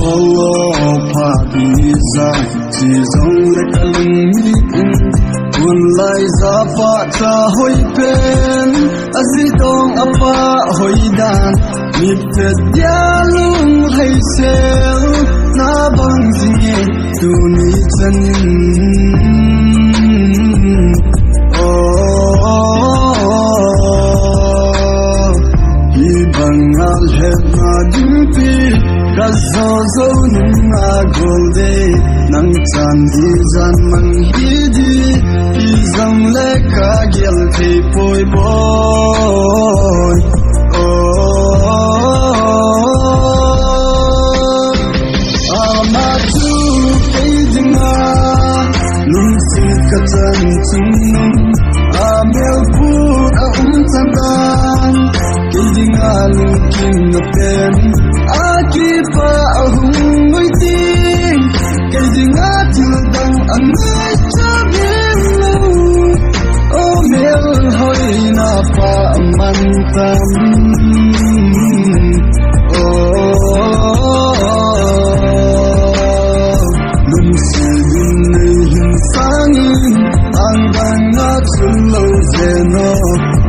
Olo Padiza Chizong Lekalumi Unlai Zapa Ta Hoi Pen Azitong Apa Hoi Dan Nipet Dialung Hai Sel Na Bang Zinge Duni Chanin Ibangal Hepna Dimpi Razozo Nunga Golde Nang Chandi Zan Manghidi Izang Leka Gel Poi Boy Amatu Keidinga Nungsit Katan Tunum Amel Put Tandan Keidinga Lungkin Napen Akipa Ahung Waiting Keidinga Tildang Anay Chabelu Oh Mel Hoi Napa Amantam Nungsidin Nehin Sangin Anggang Natulou Zeno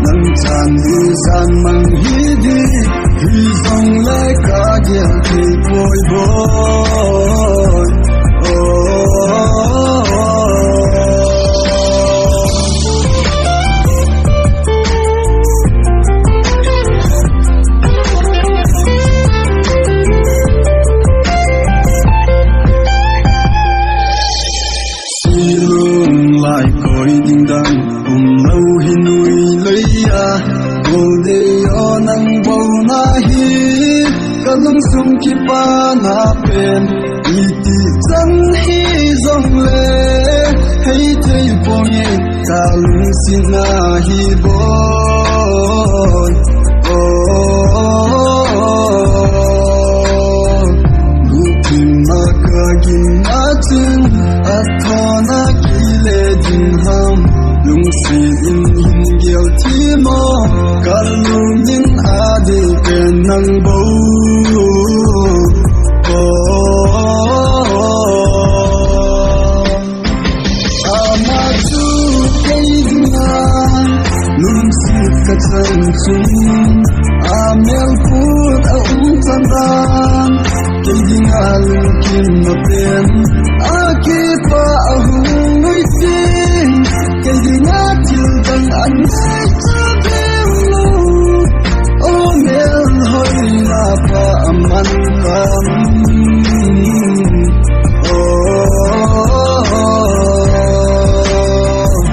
Nang Chandi Zan Manghidi Hizong Leka Gel Poi Boy Silung Lai Koi Ding Dang Lâu Hinui Leia Golde Yo Nang Bau Nahi Kalung Sum Kipa Na Pen Iti Chan Hi Zong Le Hei Tei Ponge Kalung Sina Hi Boy Gukim Makagin Natin Atona Kile Din Ham Lungsi in Hingel Timo Kalumin Adi Penang Bau Amatu Keidinga Lungsi Katan Sun Amel Put Tandan Keidinga Lungkin Napen Akipa Ahung Waiting Keidinga Tildang Anay Chabelu Oh Mel Hoi Napa Amantam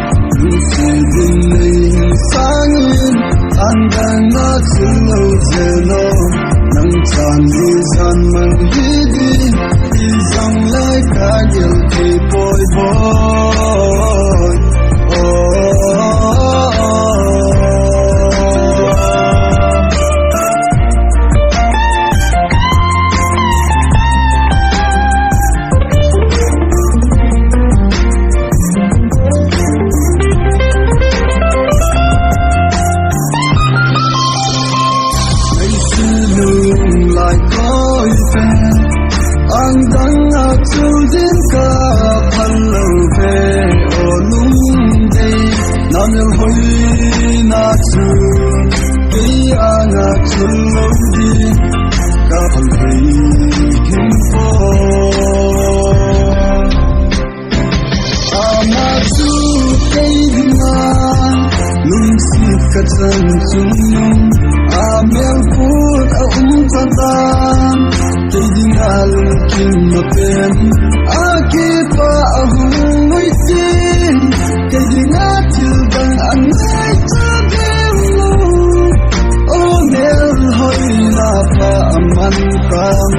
Nungsidin Nehin Sangin Anggang Natulou Zeno Nang Chandi Zan Manghidi Izang Leka Gel Poi Boy Namel Hoi Natsu Kiyana Tulodi Kapal Hei Kimpo Amatu Keidinga Lungsi Katan Tunum Amel Put Tandan Keidinga Lungkin Napen Akipa Ahung Waiting Keidinga Tildang Anay Chabelu Oh Mel Hoi Napa Amantam